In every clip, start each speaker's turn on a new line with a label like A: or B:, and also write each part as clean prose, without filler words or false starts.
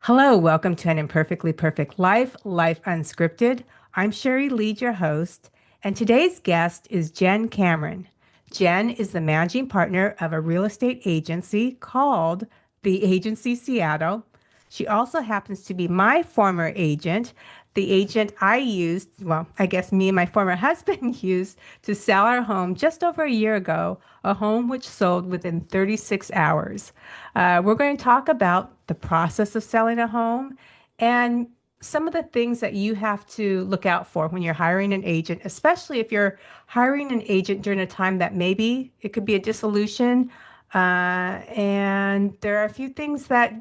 A: Hello, welcome to An Imperfectly Perfect Life, Life Unscripted. I'm Sherry Lead, your host, and today's guest is Jen Cameron. Jen is the managing partner of a real estate agency called The Agency Seattle. She also happens to be my former agent, the agent I used, well, I guess me and my former husband used to sell our home just over a year ago, a home which sold within 36 hours. We're going to talk about the process of selling a home and some of the things that you have to look out for when you're hiring an agent, especially if you're hiring an agent during a time that maybe it could be a dissolution. And there are a few things that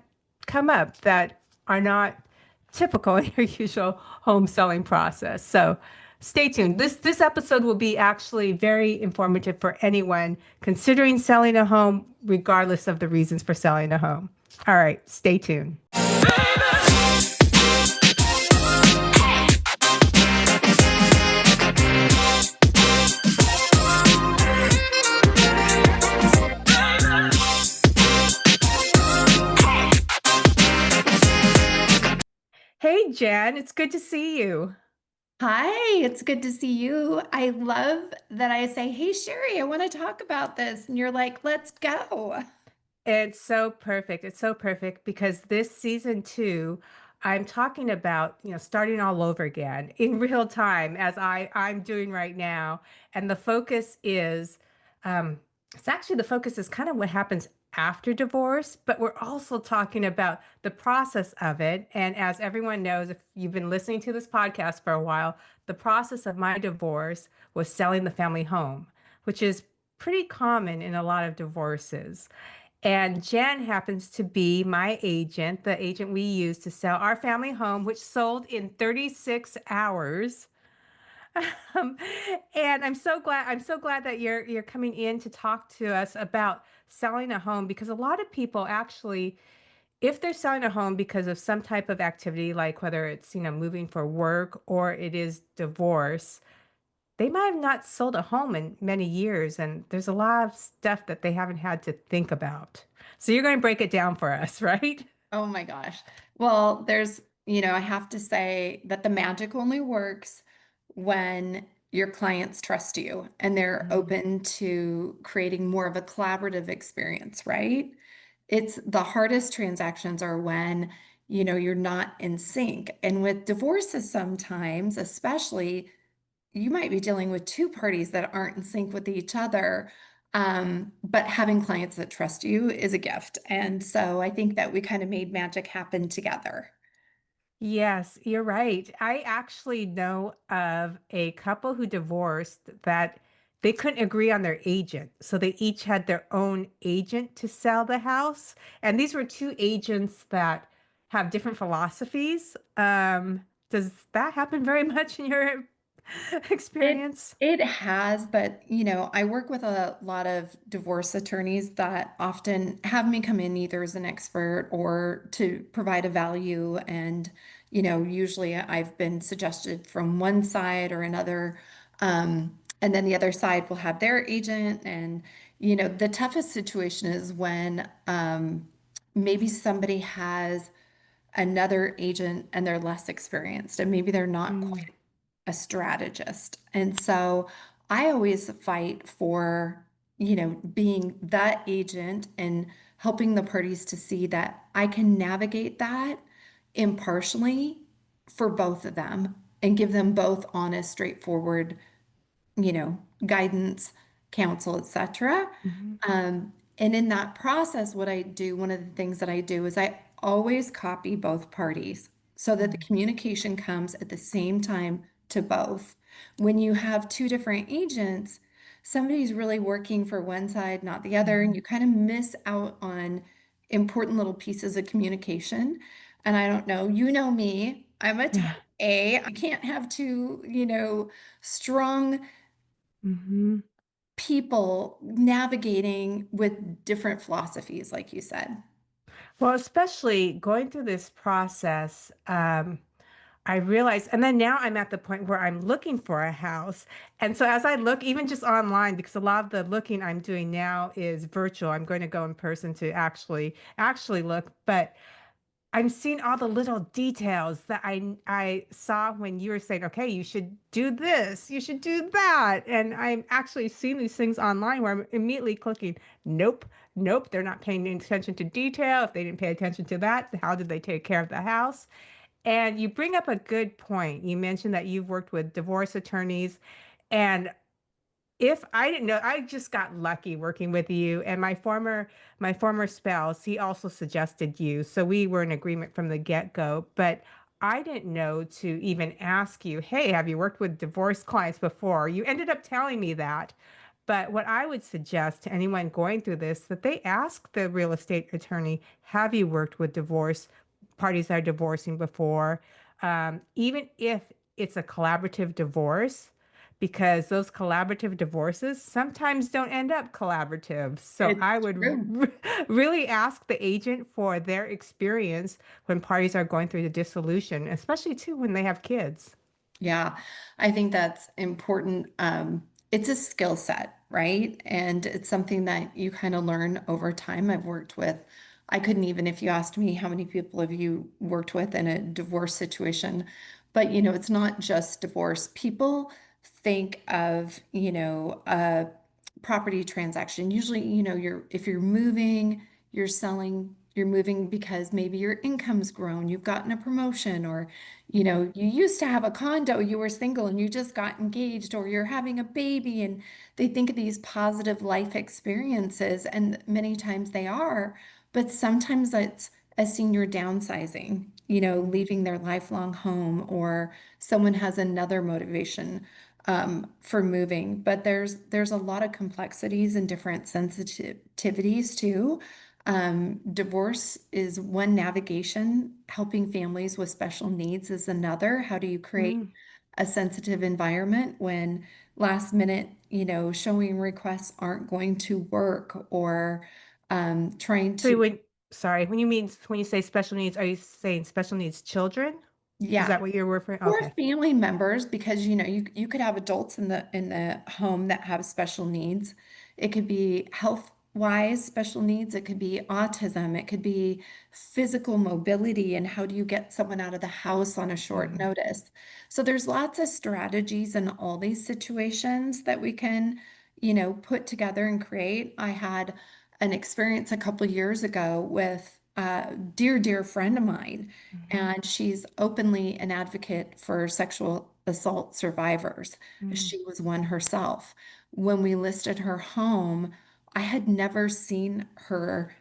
A: come up that are not typical in your usual home selling process. So stay tuned. This episode will be actually very informative for anyone considering selling a home, regardless of the reasons for selling a home. All right, stay tuned. Hey, Jen, it's good to see you.
B: Hi, it's good to see you. I love that I say, "Hey Sherry, I want to talk about this." And you're like, "Let's go."
A: It's so perfect. It's so perfect because this season two, I'm talking about, starting all over again in real time as I'm doing right now. And the focus is, um, it's actually the focus is kind of what happens after divorce, but we're also talking about the process of it. And as everyone knows, if you've been listening to this podcast for a while, the process of my divorce was selling the family home, which is pretty common in a lot of divorces. And Jen happens to be my agent, the agent we used to sell our family home, which sold in 36 hours. Um, and I'm so glad that you're coming in to talk to us about selling a home because a lot of people actually, if they're selling a home because of some type of activity, like whether it's, moving for work or it is divorce, they might have not sold a home in many years, and there's a lot of stuff that they haven't had to think about. So you're going to break it down for us, right?
B: Oh my gosh. Well, I have to say that the magic only works when your clients trust you and they're
A: Mhm.
B: open to creating more of a collaborative experience, right? It's the hardest transactions are when, you're not in sync. And with divorces sometimes, especially you might be dealing with two parties that aren't in sync with each other. But having clients that trust you is a gift. And so I think that we kind of made magic happen together.
A: Yes, you're right. I actually know of a couple who divorced that they couldn't agree on their agent. So they each had their own agent to sell the house. And these were two agents that have different philosophies. Does that happen very much in your
B: It
A: experience?
B: it has, but I work with a lot of divorce attorneys that often have me come in either as an expert or to provide a value. And usually I've been suggested from one side or another. And then the other side will have their agent. And the toughest situation is when maybe somebody has another agent and they're less experienced and maybe they're not
A: Mm.
B: quite a strategist. And so I always fight for, being that agent and helping the parties to see that I can navigate that impartially for both of them and give them both honest, straightforward, guidance, counsel, etc.
A: Mhm.
B: And in that process, what I do, one of the things that I do is I always copy both parties so that the
A: Mm.
B: communication comes at the same time to both. When you have two different agents, somebody's really working for one side, not the other, and
A: Mhm.
B: you kind of miss out on important little pieces of communication. And I don't know, you know me, I'm a type
A: Yeah.
B: A. I can't have two, strong
A: Mhm.
B: people navigating with different philosophies, like you said.
A: Well, especially going through this process, I realized, and then now I'm at the point where I'm looking for a house. And so as I look, even just online, because a lot of the looking I'm doing now is virtual, I'm going to go in person to actually look. But I'm seeing all the little details that I saw when you were saying, "Okay, you should do this, you should do that," and I'm actually seeing these things online where I'm immediately clicking, "Nope, nope, they're not paying any attention to detail. If they didn't pay attention to that, how did they take care of the house?" And you bring up a good point. You mentioned that you've worked with divorce attorneys, and if I didn't know, I just got lucky working with you, and my former spouse, he also suggested you, so we were in agreement from the get-go, but I didn't know to even ask you, "Hey, have you worked with divorce clients before?" You ended up telling me that, but what I would suggest to anyone going through this, that they ask the real estate attorney, "Have you worked with divorce parties that are divorcing before?" Even if it's a collaborative divorce, because those collaborative divorces sometimes don't end up collaborative. So I
B: It's
A: would
B: true.
A: really ask the agent for their experience when parties are going through the dissolution, especially too when they have kids.
B: Yeah, I think that's important. It's a skill set, right? And it's something that you kind of learn over time. I've worked with, I couldn't even, if you asked me how many people have you worked with in a divorce situation, but it's not just divorce. People think of, a property transaction. Usually, if you're moving, you're selling, you're moving because maybe your income's grown, you've gotten a promotion, or you used to have a condo, you were single and you just got engaged, or you're having a baby, and they think of these positive life experiences, and many times they are, but sometimes it's a senior downsizing, leaving their lifelong home, or someone has another motivation for moving. But there's a lot of complexities and different sensitivities too. Divorce is one navigation, helping families with special needs is another. How do you create
A: Mm.
B: a sensitive environment when last minute, showing requests aren't going to work, or trying
A: So
B: to,
A: when sorry, when you say special needs, are you saying special needs children? Is
B: yeah,
A: that what you're referring?
B: or
A: Okay.
B: family members, because you could have adults in the home that have special needs. It could be health wise special needs, it could be autism, it could be physical mobility, and how do you get someone out of the house on a short
A: Mhm.
B: notice. So there's lots of strategies in all these situations that we can put together and create. I had an experience a couple years ago with a dear friend of mine,
A: Mhm.
B: and she's openly an advocate for sexual assault survivors.
A: Mm.
B: She was one herself. When we listed her home, I had never seen her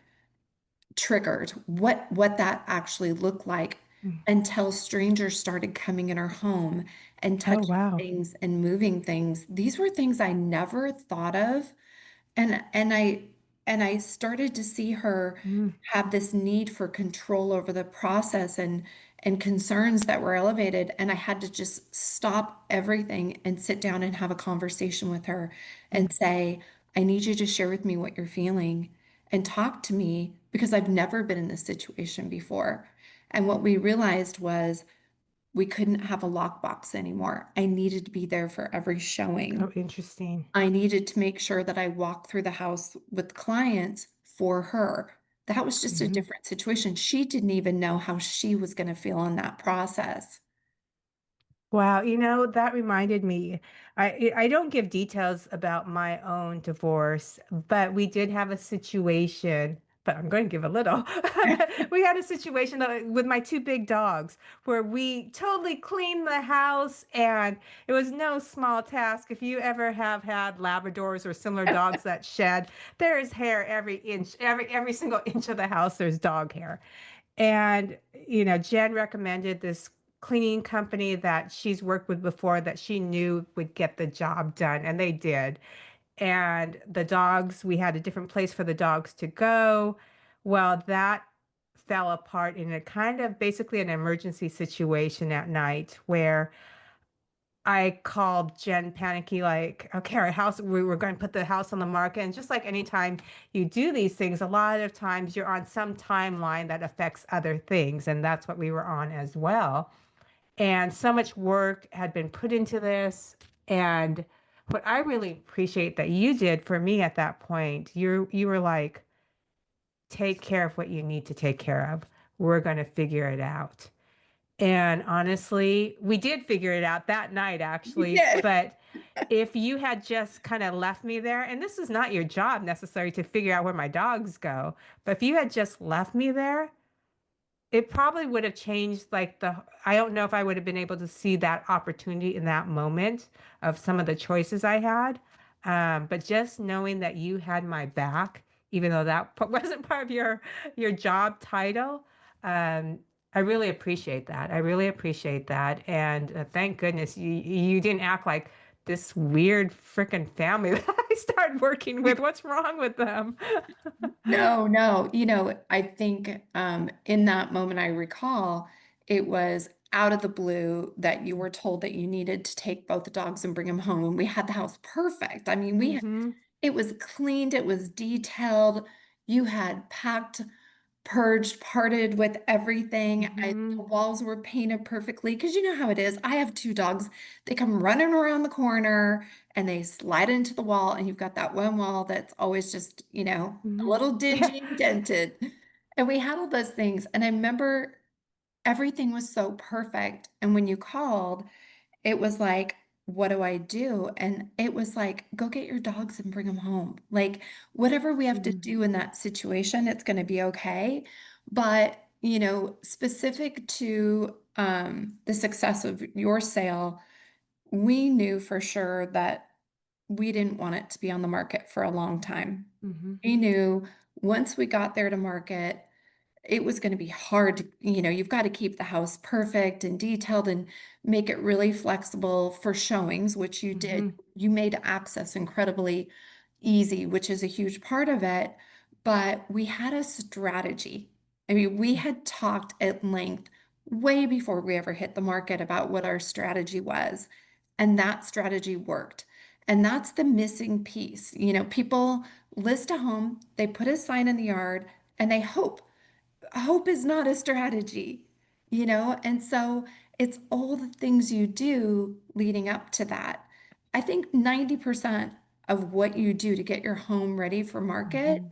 B: triggered, what that actually looked like,
A: Mm.
B: until strangers started coming in her home and
A: Oh,
B: touching
A: wow.
B: things and moving things. These were things I never thought of, and I started to see her
A: Mm.
B: have this need for control over the process, and concerns that were elevated, and I had to just stop everything and sit down and have a conversation with her
A: Mm.
B: and say, I need you to share with me what you're feeling and talk to me, because I've never been in this situation before. And what we realized was we couldn't have a lockbox anymore. I needed to be there for every
A: Oh,
B: showing.
A: interesting.
B: I needed to make sure that I walked through the house with clients for her. That was just a
A: Mhm.
B: different situation. She didn't even know how she was going to feel in that process.
A: Wow, that reminded me. I don't give details about my own divorce, but we did have a situation, but I'm going to give a little. We had a situation with my two big dogs where we totally cleaned the house, and it was no small task. If you ever have had Labradors or similar dogs that shed, there is hair every inch, every single inch of the house, there's dog hair. And, Jen recommended this cleaning company that she's worked with before that she knew would get the job done, and they did. And the dogs, we had a different place for the dogs to go. Well, that fell apart in a kind of basically an emergency situation at night where I called Jen panicky, like, okay, our house, we were going to put the house on the market. And just like anytime you do these things, a lot of times you're on some timeline that affects other things. And that's what we were on as well. And so much work had been put into this. And what I really appreciate that you did for me at that point, you were like, take care of what you need to take care of. we're going to figure it out. And honestly, we did figure it out that night,
B: We
A: actually.
B: did.
A: But if you had just kind of left me there, and this is not your job necessarily to figure out where my dogs go, but if you had just left me there, it probably would have changed like I don't know if I would have been able to see that opportunity in that moment of some of the choices I had. But just knowing that you had my back, even though that wasn't part of your job title, um, I really appreciate that. I really appreciate that. And thank goodness you didn't act like this weird freaking family that I started working with. What's wrong with them?
B: No, no. I think in that moment, I recall it was out of the blue that you were told that you needed to take both the dogs and bring them home. And we had the house perfect. I mean,
A: Mm-hmm.
B: it was cleaned, it was detailed. You had packed, purged, parted with everything.
A: Mm-hmm.
B: The walls were painted perfectly because you know how it is. I have two dogs. They come running around the corner and they slide into the wall, and you've got that one wall that's always just, a
A: Mm-hmm.
B: little
A: Yeah.
B: dingy and dented. And we had all those things. And I remember everything was so perfect. And when you called, it was like, what do I do? And it was like, go get your dogs and bring them home. Like, whatever we have to do in that situation, it's going to be okay. But, specific to the success of your sale, we knew for sure that we didn't want it to be on the market for a long time.
A: Mm-hmm.
B: We knew once we got there to market, it was going to be hard to, you've got to keep the house perfect and detailed and make it really flexible for showings, which you did.
A: Mm-hmm.
B: You made access incredibly easy, which is a huge part of it. But we had a strategy. I mean, we had talked at length way before we ever hit the market about what our strategy was. And that strategy worked. And that's the missing piece. People list a home, they put a sign in the yard, and they hope is not a strategy, And so it's all the things you do leading up to that. I think 90% of what you do to get your home ready for market
A: Mm-hmm.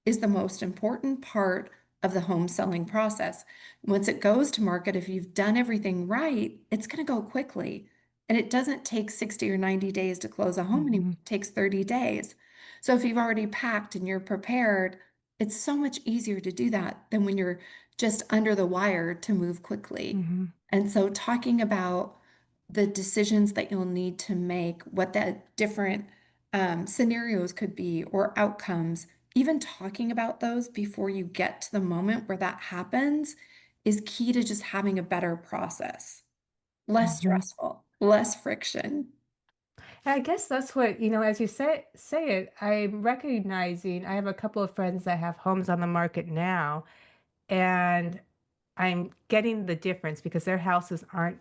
B: is the most important part of the home selling process. Once it goes to market, if you've done everything right, it's going to go quickly. And it doesn't take 60 or 90 days to close a home anymore.
A: Mm-hmm.
B: It takes 30 days. So if you've already packed and you're prepared, it's so much easier to do that than when you're just under the wire to move quickly.
A: Mm-hmm.
B: And so talking about the decisions that you'll need to make, what that different scenarios could be or outcomes, even talking about those before you get to the moment where that happens is key to just having a better process, less
A: Mm-hmm.
B: stressful, less friction.
A: I guess that's what, as you say it, I'm recognizing I have a couple of friends that have homes on the market now, and I'm getting the difference because their houses aren't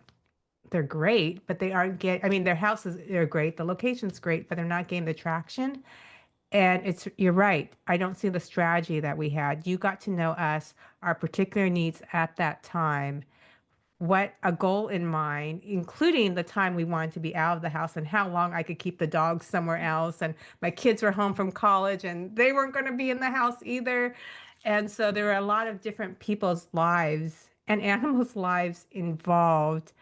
A: they're great, but they aren't I mean, their houses are great, the location's great, but they're not getting the traction. And you're right. I don't see the strategy that we had. You got to know us, our particular needs at that time, what a goal in mind, including the time we wanted to be out of the house and how long I could keep the dogs somewhere else. And my kids were home from college and they weren't going to be in the house either. And so there were a lot of different people's lives and animals' lives involved.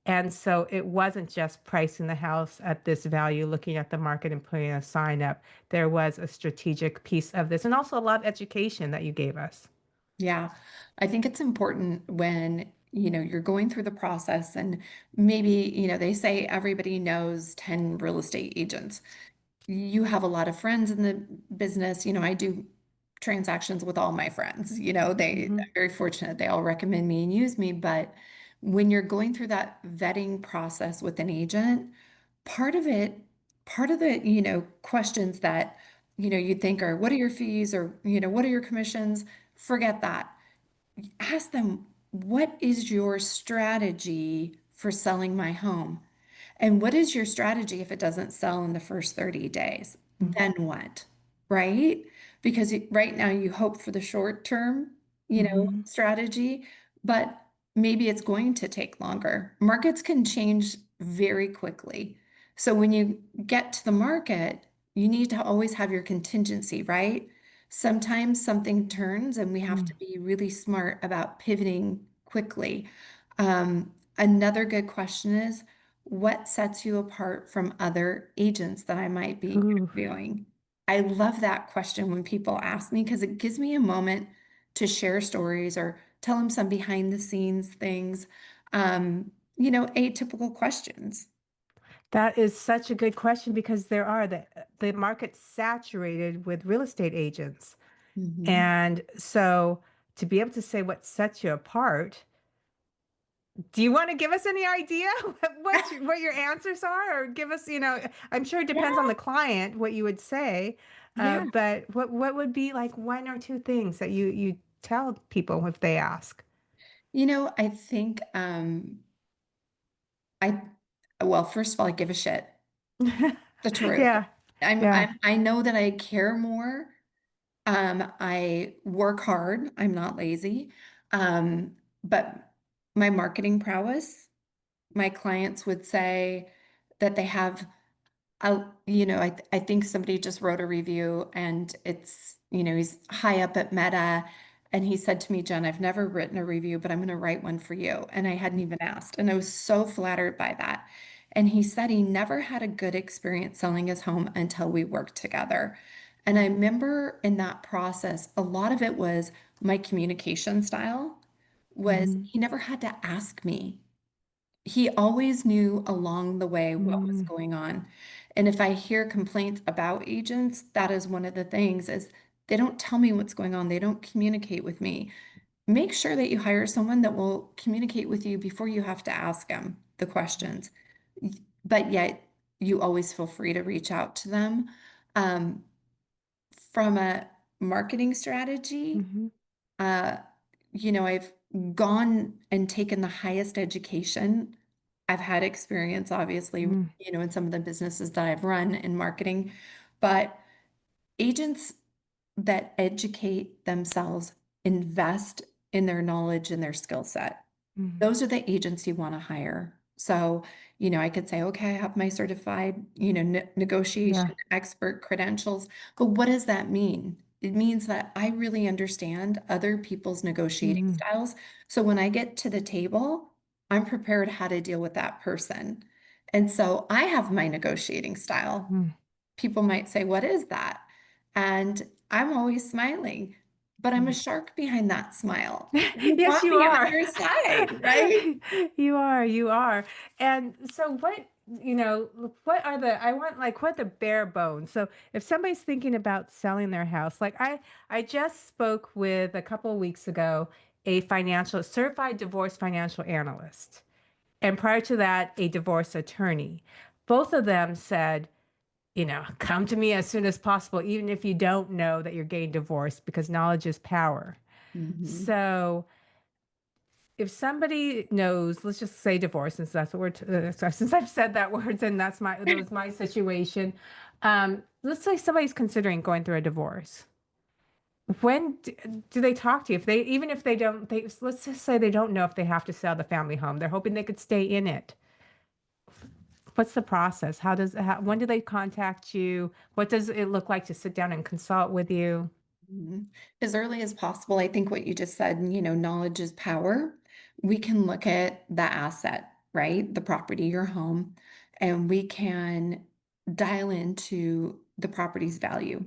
A: And so it wasn't just pricing the house at this value, looking at the market and putting a sign up. There was a strategic piece of this and also a lot of education that you gave us.
B: Yeah, I think it's important when, you're going through the process and maybe, they say everybody knows 10 real estate agents. You have a lot of friends in the business. I do transactions with all my friends.
A: Hmm.
B: I'm very fortunate. They all recommend me and use me. But when you're going through that vetting process with an agent, part of it, part of the, questions that, you'd think are, what are your fees or, what are your commissions? Forget that. Ask them, what is your strategy for selling my home? And what is your strategy if it doesn't sell in the first 30 days? Then what? Right? Because right now you hope for the short term,
A: Hmm.
B: strategy, but maybe it's going to take longer. Markets can change very quickly. So when you get to the market, you need to always have your contingency, right? Sometimes something turns and we have to
A: Mm.
B: be really smart about pivoting quickly. Another good question is, what sets you apart from other agents that I might be
A: Ooh.
B: interviewing? I love that question when people ask me because it gives me a moment to share stories or tell them some behind the scenes things, atypical questions.
A: That is such a good question because the market's saturated with real estate agents.
B: Mhm.
A: And so to be able to say what sets you apart, do you want to give us any idea what your answers are, or give us, I'm sure it depends on
B: Yeah,
A: the client what you would say,
B: yeah.
A: but what would be like one or two things that you tell people if they ask?
B: I think I well, first of all, I give a shit. The truth.
A: Yeah, yeah.
B: I know that I care more. I work hard. I'm not lazy. But my marketing prowess, my clients would say that they have I think somebody just wrote a review and he's high up at Meta and he said to me, Jen, I've never written a review, but I'm going to write one for you. And I hadn't even asked. And I was so flattered by that. And he said he never had a good experience selling his home until we worked together. And I remember in that process, a lot of it was my communication style was
A: Mhm,
B: he never had to ask me. He always knew along the way what was
A: mm,
B: going on. And if I hear complaints about agents, that is one of the things is they don't tell me what's going on. They don't communicate with me. Make sure that you hire someone that will communicate with you before you have to ask them the questions. But yet you always feel free to reach out to them. Um, from a marketing strategy,
A: mhm,
B: uh, I've gone and taken the highest education. I've had experience, obviously,
A: mm,
B: in some of the businesses that I've run in marketing, but agents that educate themselves, invest in their knowledge and their skill set.
A: mm.
B: Those are the agents you want to hire. So, I could say, okay, I have my certified,
A: Yeah.
B: negotiation expert credentials, but what does that mean? It means that I really understand other people's negotiating
A: Mhm,
B: styles. So when I get to the table, I'm prepared how to deal with that person. And so I have my negotiating style.
A: mm.
B: People might say, what is that? And I'm always smiling, but I'm a
A: Mm.
B: shark behind that smile. You
A: Yes,
B: want
A: you
B: me on
A: are.
B: your side, right?
A: You are. And so what are I want like what the bare bones. So if somebody's thinking about selling their house, like I just spoke with a couple of weeks ago a financial certified divorce financial analyst. And prior to that, a divorce attorney. Both of them said, come to me as soon as possible, even if you don't know that you're getting divorced, because knowledge is power.
B: Mhm.
A: So if somebody knows, let's just say divorce, since that's what since I've said that word, and that was my situation. Let's say somebody's considering going through a divorce. Do they talk to you? Even if they don't, let's just say they don't know if they have to sell the family home. They're hoping they could stay in it. What's the process? When do they contact you? What does it look like to sit down and consult with you?
B: Mhm. As early as possible, I think what you just said, knowledge is power. We can look at the asset, right? The property, your home, and we can dial into the property's value.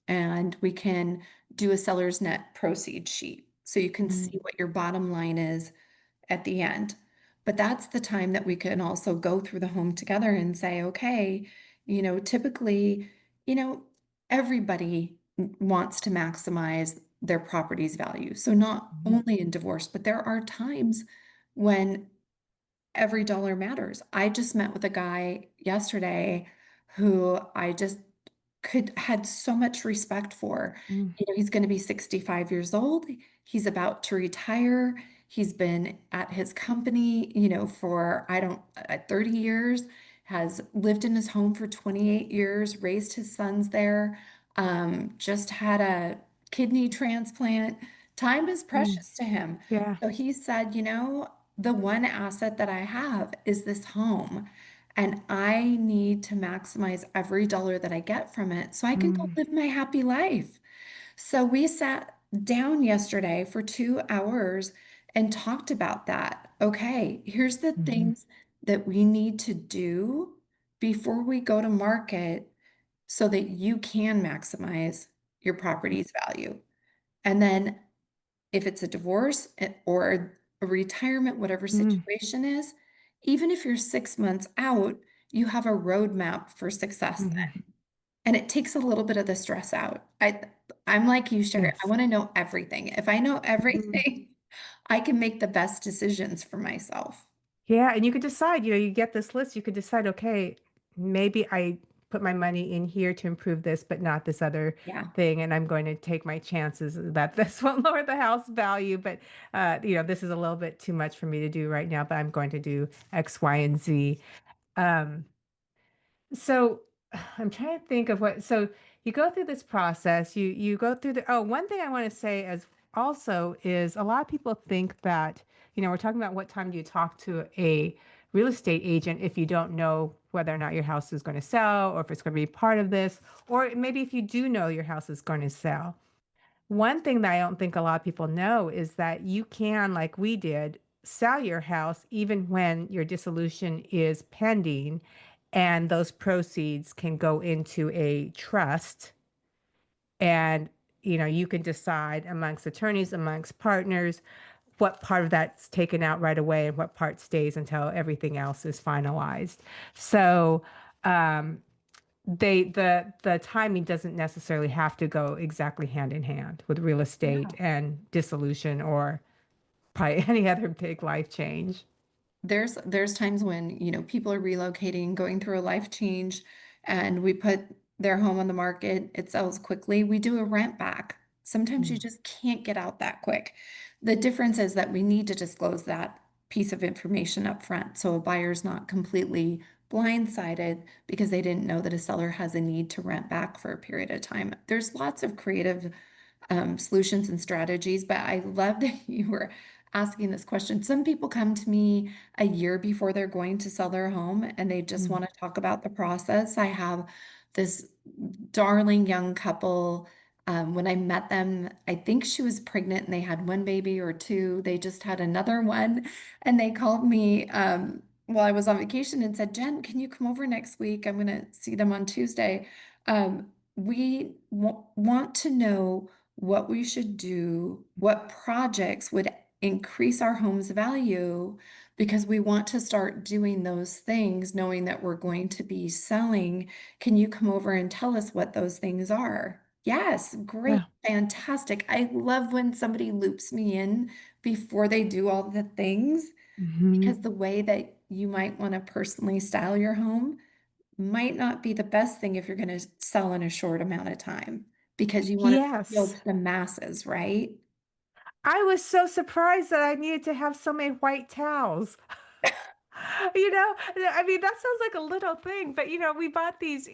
B: And we can do a seller's net proceed sheet. So you can see
A: Mm,
B: what your bottom line is at the end. But that's the time that we can also go through the home together and say, okay, typically, you know, everybody wants to maximize their property's value. So not
A: mhm,
B: only in divorce, but there are times when every dollar matters. I just met with a guy yesterday who I just could had so much respect for.
A: mm,
B: He's going to be 65 years old. He's about to retire. He's been at his company, for I don't 30 years, has lived in his home for 28 years, raised his sons there, just had a kidney transplant. Time is
A: mm.
B: precious to him.
A: Yeah.
B: So he said, the one asset that I have is this home. And I need to maximize every dollar that I get from it so I can go
A: Mm,
B: live my happy life. So we sat down yesterday for 2 hours and talked about that. Okay, here's the
A: Mhm.
B: things that we need to do before we go to market so that you can maximize your property's value. And then if it's a divorce or a retirement, whatever
A: Mm,
B: situation is, even if you're 6 months out, you have a roadmap for success
A: mhm.
B: then. And it takes a little bit of the stress out. I'm like you, Sherry. I
A: Yes.
B: want to know everything. If I know
A: Mhm.
B: everything, I can make the best decisions for myself.
A: Yeah, and you could decide, you get this list, you could decide, okay, maybe I put my money in here to improve this, but not this other
B: Yeah.
A: thing, and I'm going to take my chances that this won't lower the house value, but this is a little bit too much for me to do right now, but I'm going to do X, Y, and Z. Um, So I'm trying to think of so you go through this process, you go through one thing I want to say as also is a lot of people think that, we're talking about what time do you talk to a real estate agent if you don't know whether or not your house is going to sell or if it's going to be part of this, or maybe if you do know your house is going to sell. One thing that I don't think a lot of people know is that you can, like we did, sell your house even when your dissolution is pending, and those proceeds can go into a trust. And, you can decide amongst attorneys, amongst partners, what part of that's taken out right away and what part stays until everything else is finalized. So, um, the timing doesn't necessarily have to go exactly hand in hand with real estate
B: Yeah.
A: and dissolution or probably any other big life change.
B: There's times when, people are relocating, going through a life change, and we put their home on the market, it sells quickly. We do a rent back. Sometimes you
A: Mm.
B: just can't get out that quick. The difference is that we need to disclose that piece of information up front so a buyer's not completely blindsided because they didn't know that a seller has a need to rent back for a period of time. There's lots of creative solutions and strategies. But I love that you were asking this question. Some people come to me a year before they're going to sell their home and they just
A: Mm.
B: want to talk about the process. I have this darling young couple. When I met them, I think she was pregnant and they had one baby or two. They just had another one. And they called me while I was on vacation and said, Jen, can you come over next week? I'm going to see them on Tuesday. We want to know what we should do, what projects would increase our home's value, because we want to start doing those things, knowing that we're going to be selling. Can you come over and tell us what those things are? Yes, great,
A: Yeah.
B: fantastic. I love when somebody loops me in before they do all the things,
A: Hmm.
B: because the way that you might want to personally style your home might not be the best thing if you're going to sell in a short amount of time because you want to appeal
A: Yes.
B: to the masses, right?
A: I was so surprised that I needed to have so many white towels. I mean, that sounds like a little thing, but we bought these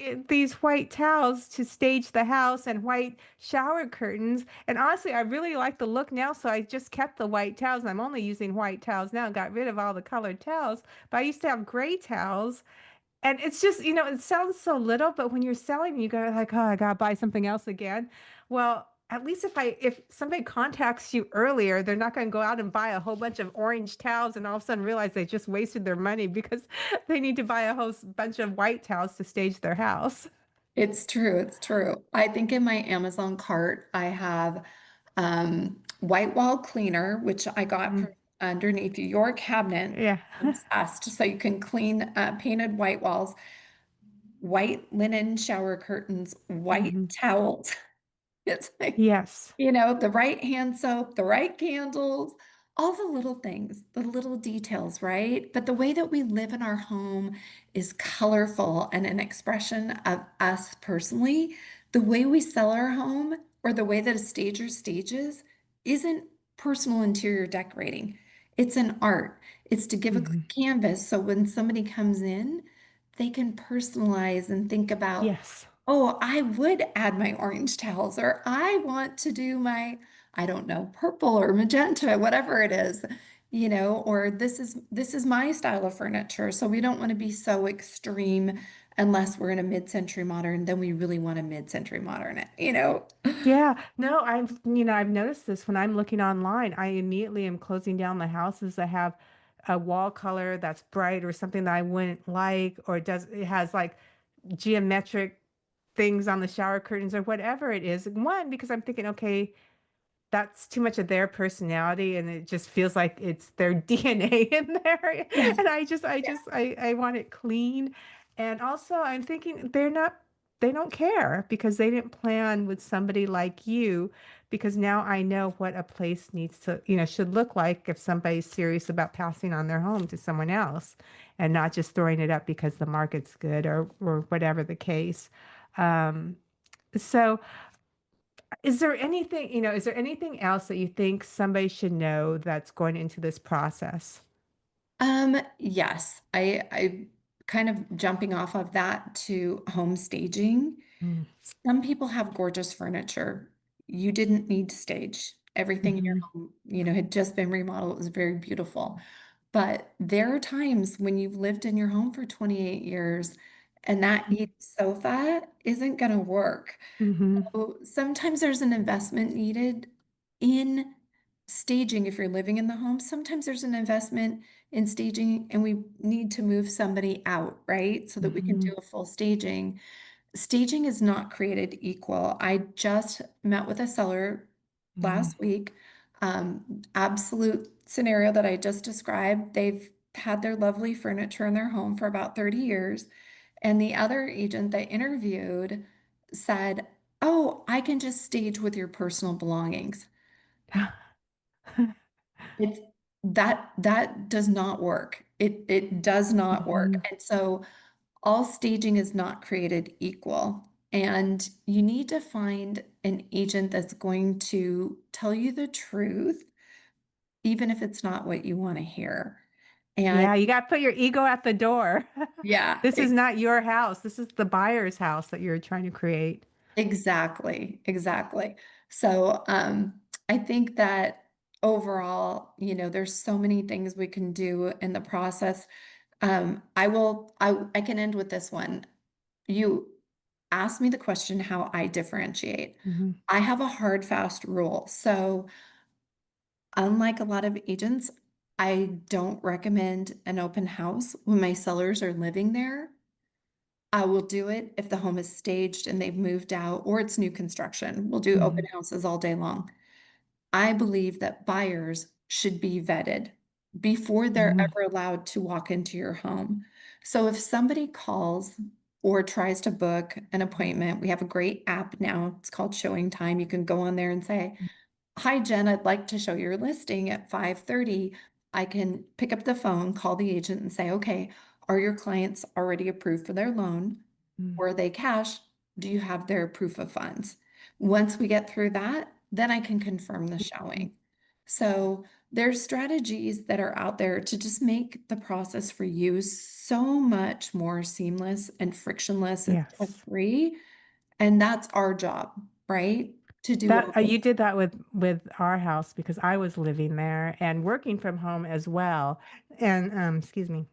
A: white towels to stage the house and white shower curtains. And honestly, I really like the look now, so I just kept the white towels. I'm only using white towels now, got rid of all the colored towels. But I used to have gray towels. And it's just, it sounds so little, but when you're selling, you go like, oh, I gotta buy something else again. Well, at least if somebody contacts you earlier, they're not going to go out and buy a whole bunch of orange towels and all of a sudden realize they just wasted their money because they need to buy a whole bunch of white towels to stage their house.
B: It's true. It's true. I think in my Amazon cart, I have white wall cleaner, which I got
A: Mm,
B: from underneath your cabinet.
A: yeah.
B: Obsessed. So you can clean painted white walls, white linen shower curtains, white
A: Hmm.
B: towels. It's like,
A: Yes.
B: the right hand soap, the right candles, all the little things, the little details, right? But the way that we live in our home is colorful and an expression of us personally. The way we sell our home or the way that a stager stages isn't personal interior decorating. It's an art. It's to give a
A: Hmm.
B: canvas so when somebody comes in, they can personalize and think about,
A: Yes.
B: oh, I would add my orange towels, or I want to do my, I don't know, purple or magenta, whatever it is, or this is my style of furniture. So we don't want to be so extreme unless we're in a mid-century modern, then we really want a mid-century modern it, you know?
A: Yeah, no, I've noticed this when I'm looking online, I immediately am closing down the houses that have a wall color that's bright or something that I wouldn't like, or it has like geometric things on the shower curtains or whatever it is. One, because I'm thinking, okay, that's too much of their personality and it just feels like it's their DNA in there.
B: Yes.
A: And I want it clean. And also I'm thinking they don't care because they didn't plan with somebody like you because now I know what a place needs to, should look like if somebody's serious about passing on their home to someone else and not just throwing it up because the market's good or whatever the case. Um, so is there anything else that you think somebody should know that's going into this process?
B: Yes, I kind of jumping off of that to home staging.
A: Mm,
B: Some people have gorgeous furniture. You didn't need to stage. Everything in your
A: mhm,
B: home, had just been remodeled. It was very beautiful. But there are times when you've lived in your home for 28 years and that
A: mhm,
B: sofa isn't going to work.
A: mhm.
B: So sometimes there's an investment needed in staging if you're living in the home. Sometimes there's an investment in staging and we need to move somebody out, right? So that we can do
A: Mhm,
B: a full staging. Staging is not created equal. I just met with a seller
A: mhm.
B: last week. Absolute scenario that I just described. They've had their lovely furniture in their home for about 30 years. And the other agent that interviewed said, "Oh, I can just stage with your personal belongings." It's that does not work. It does not work.
A: Mhm.
B: And so all staging is not created equal. And you need to find an agent that's going to tell you the truth, even if it's not what you want to hear. And
A: Yeah, you gotta put your ego at the door.
B: yeah,
A: This is not your house. This is the buyer's house that you're trying to create.
B: exactly, exactly. So, I think that overall, there's so many things we can do in the process. I can end with this one. You asked me the question how I differentiate.
A: Mhm,
B: I have a hard, fast rule. So, unlike a lot of agents, I don't recommend an open house when my sellers are living there. I will do it if the home is staged and they've moved out or it's new construction. We'll do open
A: mhm,
B: houses all day long. I believe that buyers should be vetted before they're
A: mhm,
B: ever allowed to walk into your home. So if somebody calls or tries to book an appointment, we have a great app now. It's called Showing Time. You can go on there and say, "Hi, Jen, I'd like to show your listing at 5:30." I can pick up the phone, call the agent and say, "Okay, are your clients already approved for their loan?
A: mm.
B: Or are they cash? Do you have their proof of funds?" Once we get through that, then I can confirm the
A: Mhm.
B: showing. So there's strategies that are out there to just make the process for you so much more seamless and frictionless and
A: Yes.
B: stress-free. And that's our job, right? To do
A: That
B: all the
A: you did that with our house because I was living there and working from home as well. And, excuse me.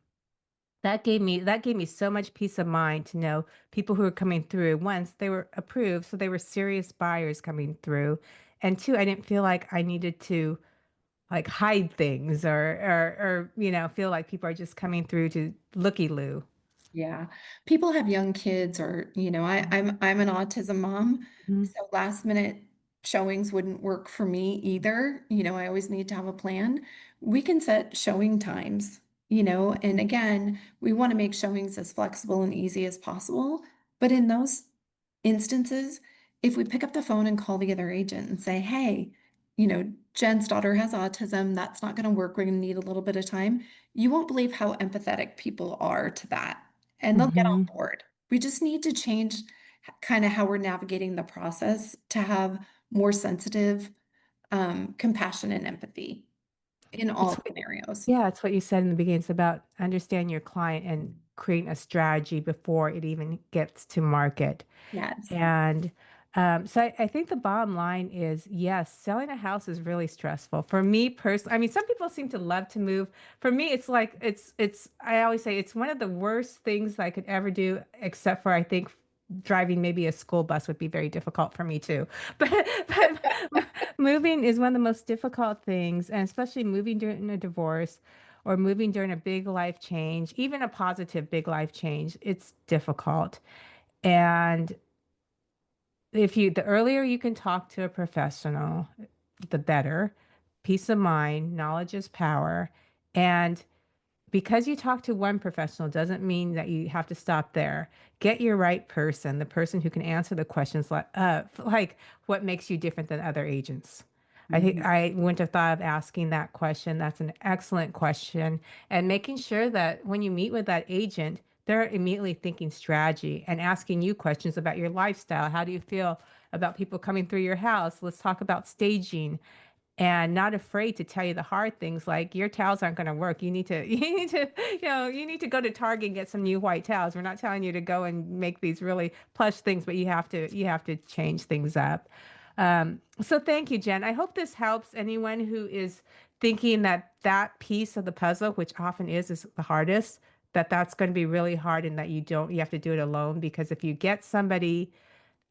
A: That gave me so much peace of mind to know people who were coming through. Once they were approved, so they were serious buyers coming through, and two, I didn't feel like I needed to, like, hide things or feel like people are just coming through to looky-loo.
B: Yeah. People have young kids or, I'm an autism mom,
A: Mhm,
B: so last minute showings wouldn't work for me either. I always need to have a plan. We can set showing times, and again, we want to make showings as flexible and easy as possible. But in those instances, if we pick up the phone and call the other agent and say, "Hey, Jen's daughter has autism, that's not going to work. We're going to need a little bit of time." You won't believe how empathetic people are to that and they'll get
A: mhm.
B: on board. We just need to change kind of how we're navigating the process to have more sensitive, compassion and empathy in
A: It's
B: all
A: what
B: scenarios.
A: Yeah, it's what you said in the beginning. It's about understand your client and creating a strategy before it even gets to market.
B: Yes.
A: And, So I think the bottom line is yes, selling a house is really stressful. For me personally, I mean, some people seem to love to move. For me, it's like I always say it's one of the worst things I could ever do, except for I think driving maybe a school bus would be very difficult for me too. But moving is one of the most difficult things, and especially moving during a divorce or moving during a big life change, even a positive big life change, it's difficult. And the earlier you can talk to a professional, the better. Peace of mind, knowledge is power. And because you talk to one professional doesn't mean that you have to stop there. Get your right person, the person who can answer the questions like what makes you different than other agents. I think
B: Mhm.
A: I wouldn't have thought of asking that question. That's an excellent question. And making sure that when you meet with that agent, they're immediately thinking strategy and asking you questions about your lifestyle. How do you feel about people coming through your house? Let's talk about staging, and not afraid to tell you the hard things like your towels aren't going to work. You need to, you need to go to Target and get some new white towels. We're not telling you to go and make these really plush things, but you have to change things up. So thank you, Jen. I hope this helps anyone who is thinking that that piece of the puzzle, which often is the hardest, that that's going to be really hard and that you have to do it alone. Because if you get somebody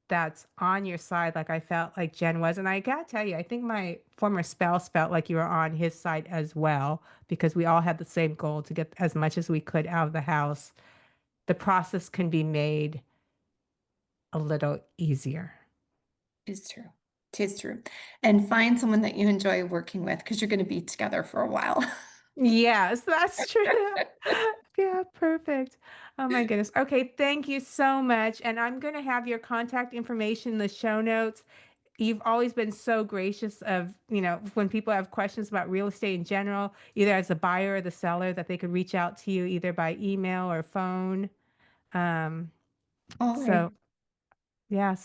A: that's on your side, like I felt like Jen was. And I gotta tell you, I think my former spouse felt like you were on his side as well, because we all had the same goal to get as much as we could out of the house. The process can be made a little easier.
B: Tis true. Tis true. And find someone that you enjoy working with because you're going to be together for a while.
A: Yes, that's true. Yeah, perfect. Oh my goodness. Okay, thank you so much. And I'm going to have your contact information in the show notes. You've always been so gracious of, when people have questions about real estate in general, either as a buyer or the seller, that they could reach out to you either by email or phone. Um,
B: All right.
A: so yeah,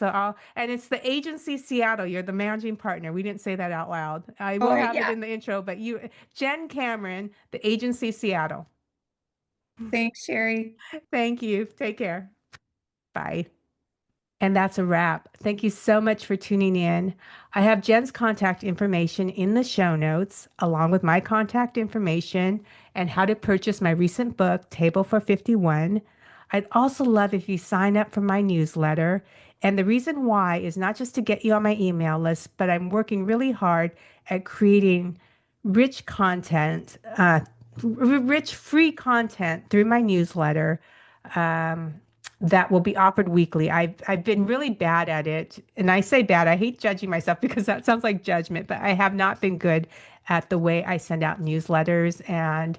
A: and it's the agency Seattle. You're the managing partner. We didn't say that out loud. I
B: All
A: will
B: right.
A: have it
B: Yeah.
A: in the intro, but Jen Cameron, the agency Seattle.
B: Thanks, Sherry.
A: Thank you. Take care. Bye. And that's a wrap. Thank you so much for tuning in. I have Jen's contact information in the show notes, along with my contact information and how to purchase my recent book, Table for 51. I'd also love if you sign up for my newsletter. And the reason why is not just to get you on my email list, but I'm working really hard at creating rich content, rich free content through my newsletter. Um, that will be offered weekly. I've been really bad at it. And I say bad, I hate judging myself because that sounds like judgment, but I have not been good at the way I send out newsletters. And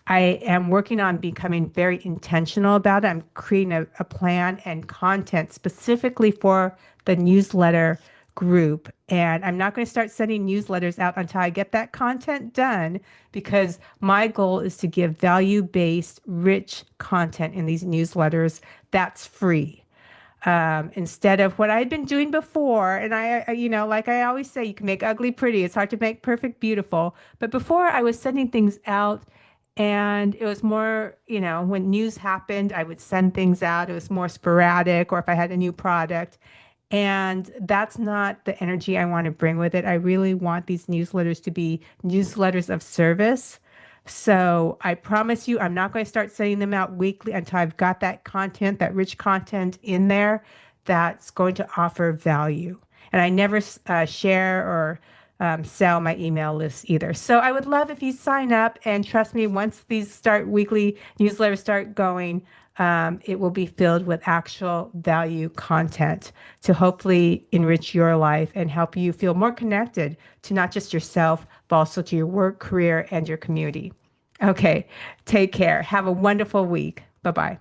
A: I am working on becoming very intentional about it. I'm creating a plan and content specifically for the newsletter group. And I'm not going to start sending newsletters out until I get that content done, because my goal is to give value based, rich content in these newsletters that's free. Instead of what I'd been doing before. And like I always say, you can make ugly pretty. It's hard to make perfect beautiful. But before I was sending things out and it was more, when news happened, I would send things out. It was more sporadic, or if I had a new product. And that's not the energy I want to bring with it. I really want these newsletters to be newsletters of service. So I promise you, I'm not going to start sending them out weekly until I've got that content, that rich content in there that's going to offer value. And I never share or sell my email list either. So I would love if you sign up, and trust me, once these weekly newsletters start going, it will be filled with actual value content to hopefully enrich your life and help you feel more connected to not just yourself, but also to your work, career, and your community. Okay, take care. Have a wonderful week. Bye bye.